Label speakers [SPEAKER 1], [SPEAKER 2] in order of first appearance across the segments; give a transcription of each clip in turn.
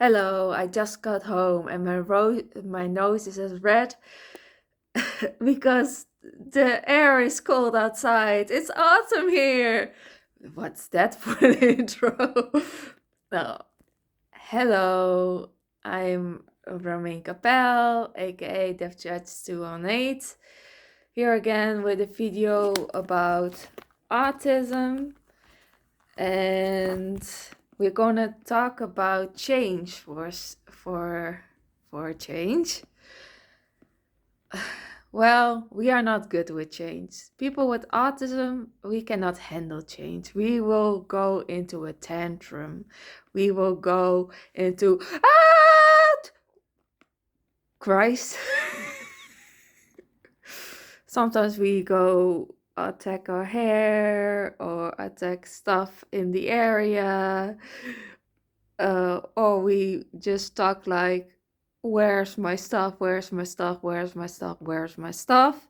[SPEAKER 1] Hello, I just got home and my nose is as red because the air is cold outside. It's autumn here. What's that for an intro? Well, hello, I'm Romain Capel, aka Def Judge 218, here again with a video about autism, and we're gonna talk about change for change. Well, we are not good with change. People with autism, we cannot handle change. We will go into a tantrum. We will go into Christ. Sometimes we go attack our hair or attack stuff in the area. Or we just talk like, where's my stuff, where's my stuff, where's my stuff, where's my stuff?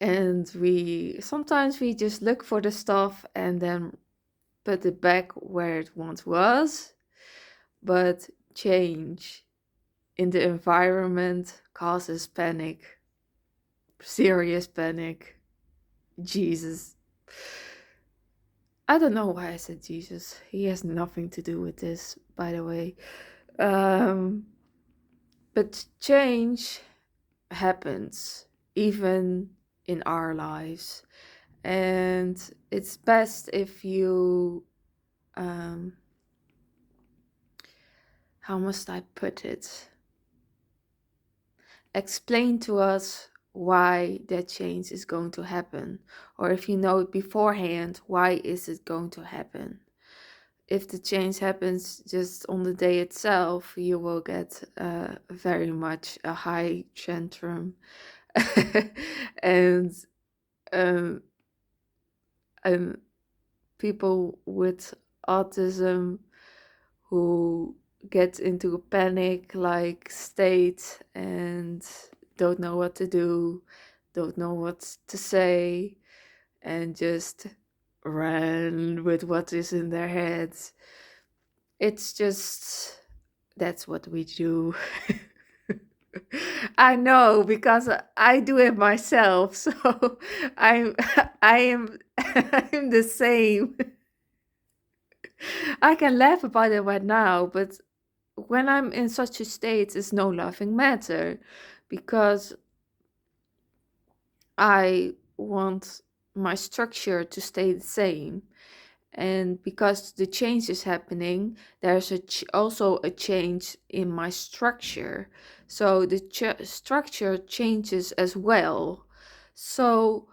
[SPEAKER 1] And sometimes we just look for the stuff and then put it back where it once was. But change in the environment causes panic, serious panic. Jesus. I don't know why I said Jesus. He has nothing to do with this, by the way. But change happens even in our lives, and it's best if you how must I put it, explain to us why that change is going to happen, or if you know it beforehand, why is it going to happen. If the change happens just on the day itself, you will get very much a high tantrum. and um, people with autism who get into a panic like state and don't know what to do, don't know what to say, and just run with what is in their heads. It's just, that's what we do. I know, because I do it myself, so I'm I am I'm the same. I can laugh about it right now, but when I'm in such a state, it's no laughing matter, because I want my structure to stay the same. And because the change is happening, there's also a change in my structure. So the structure changes as well. So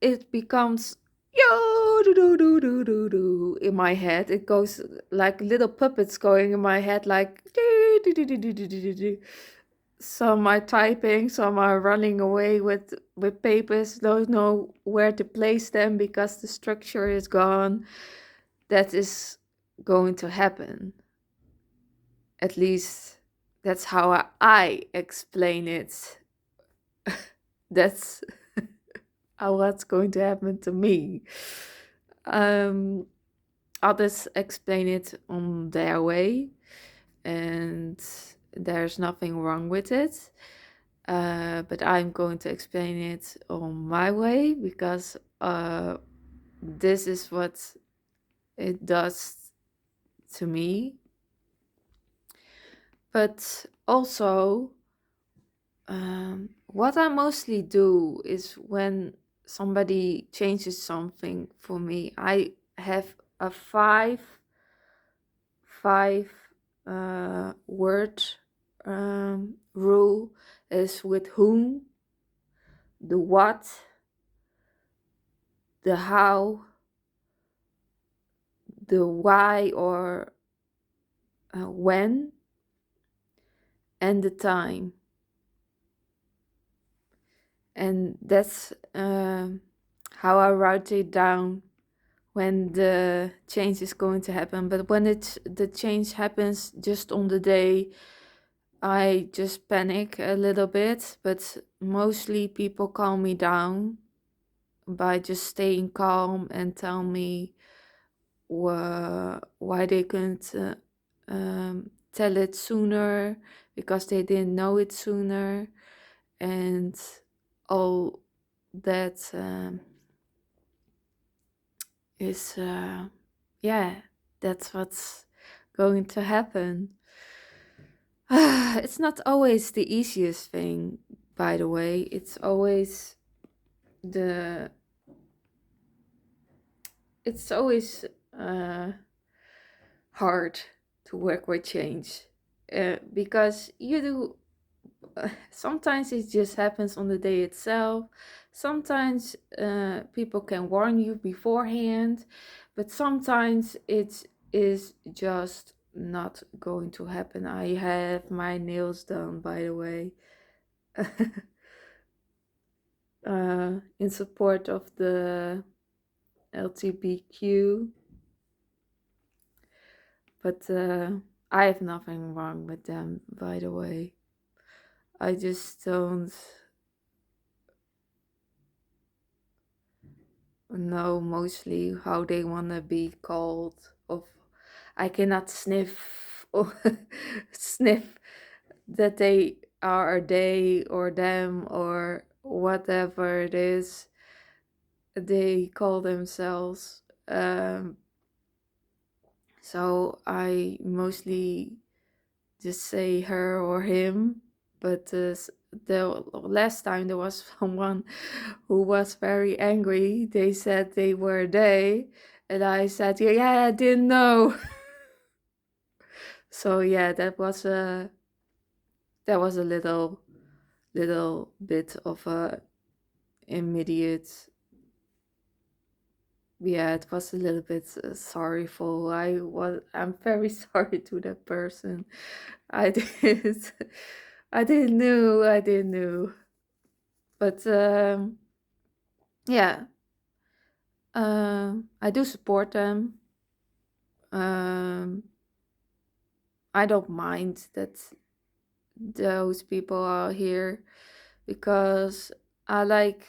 [SPEAKER 1] it becomes yo do do do do do do in my head. It goes like little puppets going in my head, like do do do do do do do do. Some are typing, some are running away with papers, don't know where to place them because the structure is gone. That is going to happen. At least that's how I explain it. That's what's going to happen to me. Others explain it on their way, and there's nothing wrong with it. But I'm going to explain it on my way, because this is what it does to me. But also, what I mostly do is when somebody changes something for me, I have a five word rule. Is with whom, the what, the how, the why or when, and the time. And that's how I write it down when the change is going to happen. But when the change happens just on the day, I just panic a little bit. But mostly people calm me down by just staying calm and tell me why they couldn't tell it sooner, because they didn't know it sooner, and all that is yeah, that's what's going to happen. It's not always the easiest thing, by the way. The it's always uh, hard to work with change, because you do. Sometimes it just happens on the day itself. Sometimes people can warn you beforehand, but sometimes it is just not going to happen. I have my nails done, by the way, in support of the LGBTQ, but I have nothing wrong with them, by the way. I just don't know mostly how they want to be called. Of I cannot sniff or sniff that they are a they or them or whatever it is they call themselves. So I mostly just say her or him. But the last time there was someone who was very angry. They said they were they, and I said, yeah, yeah, I didn't know. So yeah, that was a little bit of a immediate. Yeah, it was a little bit sorrowful. I'm very sorry to that person. I did. I didn't know. But yeah, I do support them. Um, I don't mind that those people are here, because I like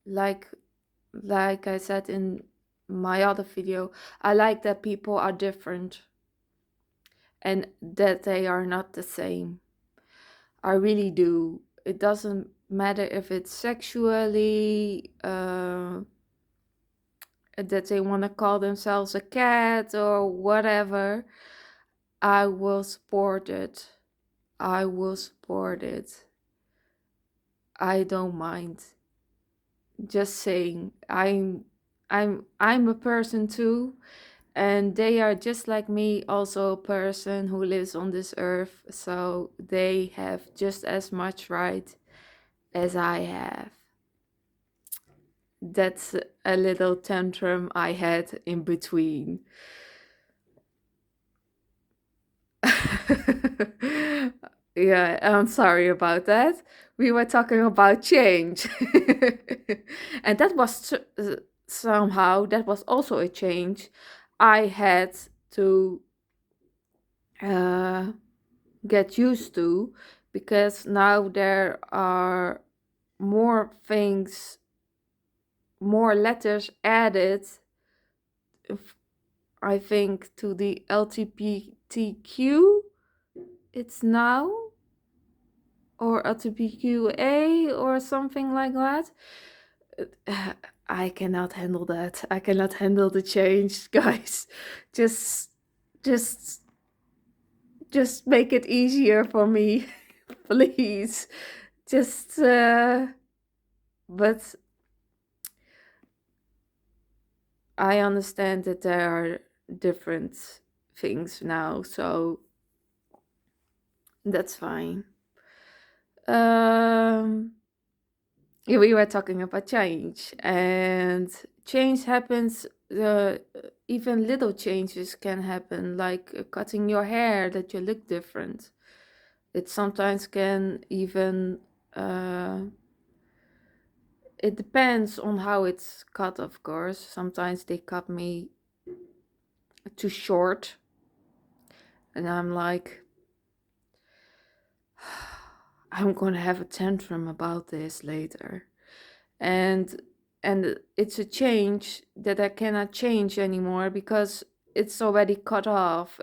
[SPEAKER 1] like I said in my other video, I like that people are different and that they are not the same. I really do. It doesn't matter if it's sexually, that they want to call themselves a cat or whatever. I will support it. I will support it. I don't mind. Just saying, I'm a person too, and they are just like me, also a person who lives on this earth, so they have just as much right as I have. That's a little tantrum I had in between. Yeah, I'm sorry about that. We were talking about change. And that was somehow, that was also a change I had to uh, get used to, because now there are more things, more letters added, I think, to the LGBTQ. It's now, or LGBTQA or something like that. I cannot handle that. I cannot handle the change, guys. Just, just, just make it easier for me, please. Just, but I understand that there are different things now, so that's fine. Yeah, we were talking about change, and change happens. Even little changes can happen, like cutting your hair, that you look different. It sometimes can even. It depends on how it's cut, of course. Sometimes they cut me too short, and I'm like, I'm gonna have a tantrum about this later. And it's a change that I cannot change anymore, because it's already cut off.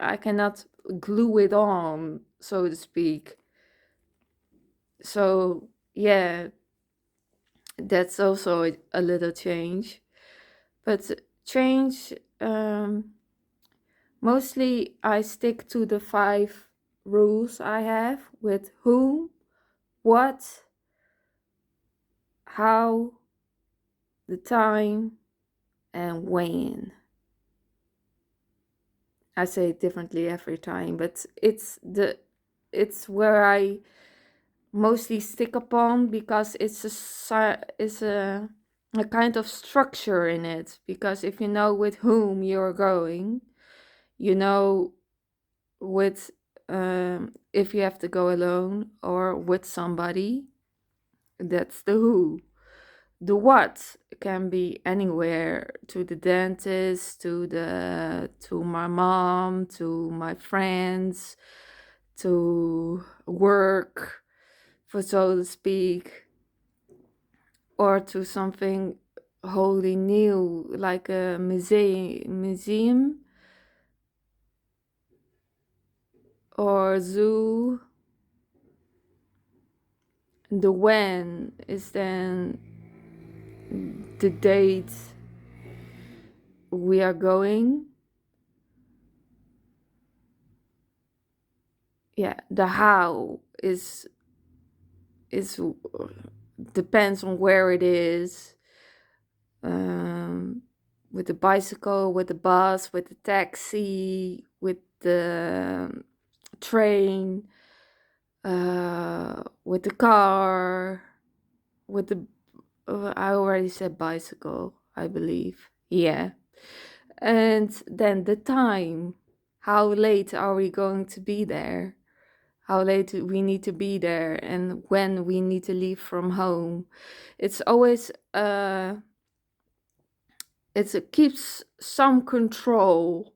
[SPEAKER 1] I cannot glue it on, so to speak. So yeah, that's also a little change. But change, mostly I stick to the 5 rules I have with whom, what, how, the time, and when. I say it differently every time, but it's where I mostly stick upon, because it's a kind of structure in it. Because if you know with whom you're going, you know with if you have to go alone or with somebody, that's the who. The what can be anywhere, to the dentist, to my mom, to my friends, to work, for so to speak, or to something wholly new, like a museum or zoo. The when is then the date we are going. Yeah, the how is depends on where it is. Um, with the bicycle, with the bus, with the taxi, with the train, with the car, with the I already said bicycle, I believe. Yeah. And then the time. How late are we going to be there? How late we need to be there, and when we need to leave from home. It's always it keeps some control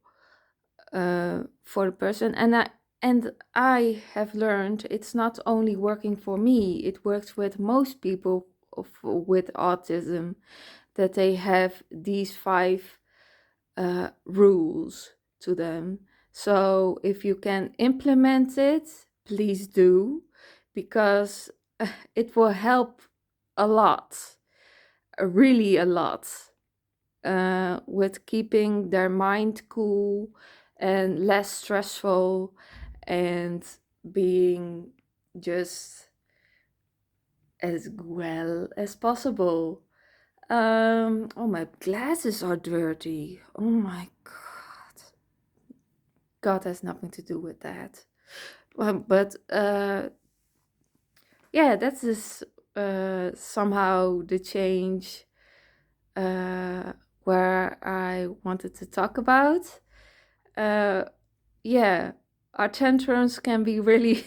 [SPEAKER 1] for the person, and I have learned it's not only working for me, it works with most people with autism, that they have these 5 rules to them. So if you can implement it, please do, because it will help a lot, really a lot, with keeping their mind cool and less stressful, and being just as well as possible. Oh, my glasses are dirty. Oh my god. God has nothing to do with that. But yeah, that is somehow the change where I wanted to talk about. Yeah, our tantrums can be really,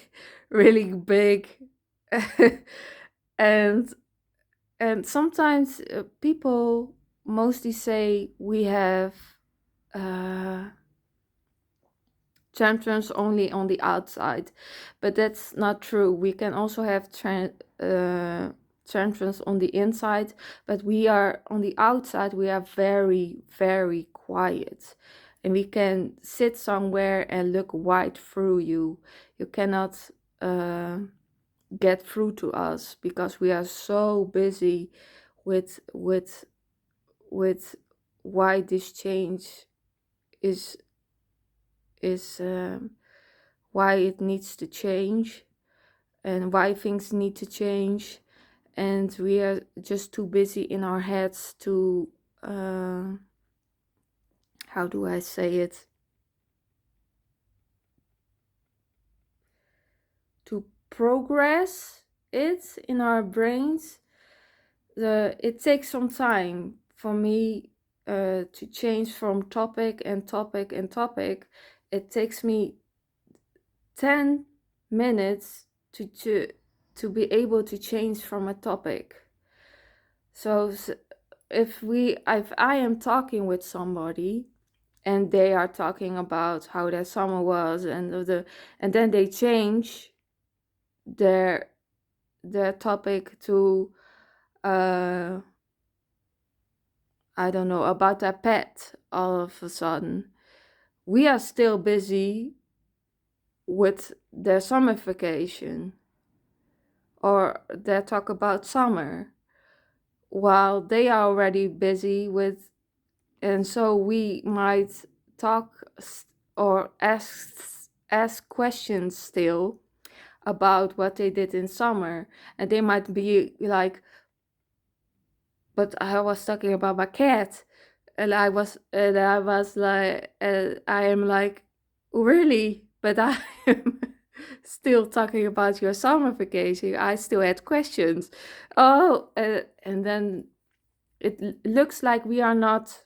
[SPEAKER 1] really big, and sometimes people mostly say we have uh, tantrums only on the outside, but that's not true. We can also have tantrums on the inside, but we are on the outside. We are very, very quiet, and we can sit somewhere and look right through you. You cannot get through to us, because we are so busy with why this change is is why it needs to change, and why things need to change, and we are just too busy in our heads to how do I say it, to progress it in our brains. It takes some time for me to change from topic and topic and topic. It takes me 10 minutes to be able to change from a topic. So if I am talking with somebody and they are talking about how their summer was, and then they change their topic to I don't know, about their pet all of a sudden. We are still busy with their summer vacation, or they talk about summer, while they are already busy with, and so we might talk or ask questions still about what they did in summer, and they might be like, but I was talking about my cat, and I was like, I am like, really? But I am still talking about your summer vacation. I still had questions. Oh, and then it looks like we are not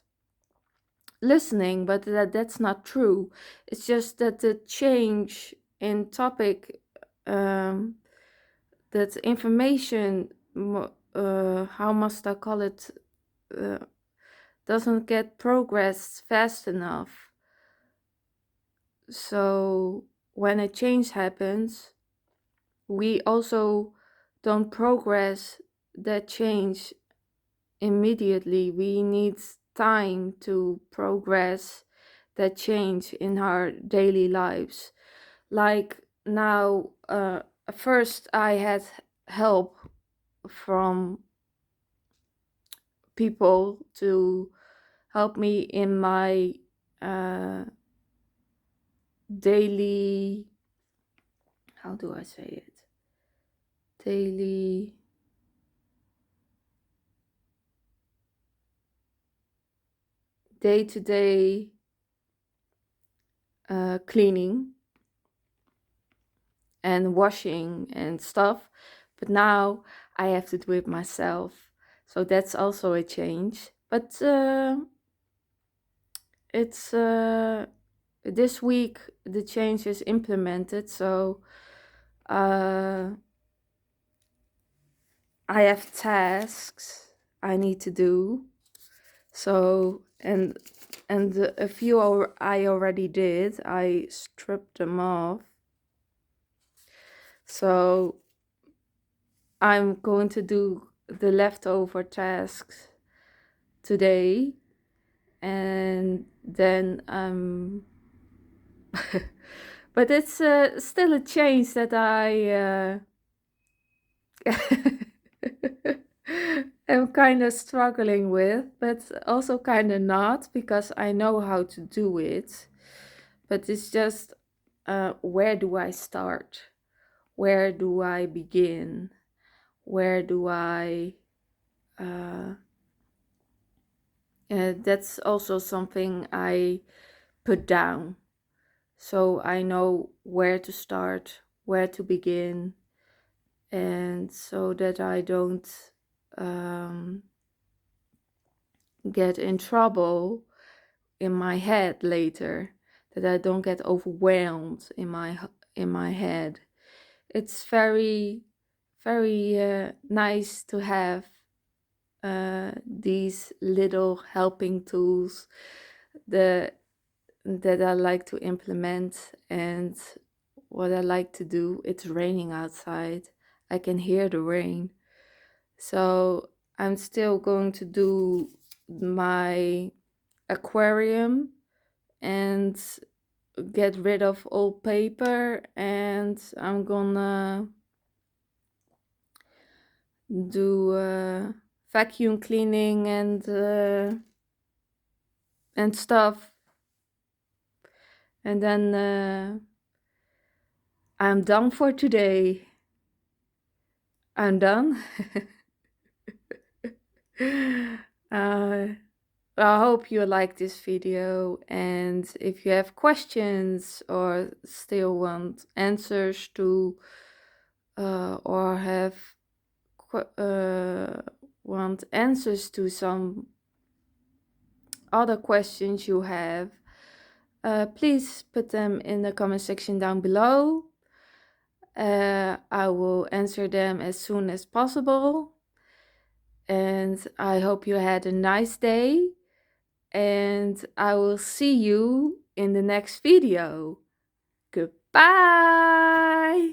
[SPEAKER 1] listening, but that's not true. It's just that the change in topic, um, that information, how must I call it, uh, doesn't get progressed fast enough. So when a change happens, we also don't progress that change immediately. We need time to progress that change in our daily lives. Like now, first I had help from people to help me in my uh, daily, how do I say it? Daily, day-to-day cleaning and washing and stuff. But now I have to do it myself. So that's also a change. But it's this week the change is implemented. So uh, I have tasks I need to do. So and a few I already did. I stripped them off. So I'm going to do the leftover tasks today, and then but it's still a change that I am kind of struggling with, but also kind of not, because I know how to do it. But it's just, where do I start? Where do I begin? Where do I that's also something I put down, so I know where to start, where to begin, and so that I don't um, get in trouble in my head later, that I don't get overwhelmed in my head. It's very, very nice to have these little helping tools that I like to implement. And what I like to do, it's raining outside. I can hear the rain. So I'm still going to do my aquarium and get rid of old paper, and I'm gonna do vacuum cleaning and stuff, and then I'm done for today. I'm done. uh, I hope you like this video, and if you have questions or still want answers to or have want answers to some other questions you have, please put them in the comment section down below. I will answer them as soon as possible, and I hope you had a nice day, and I will see you in the next video. Goodbye!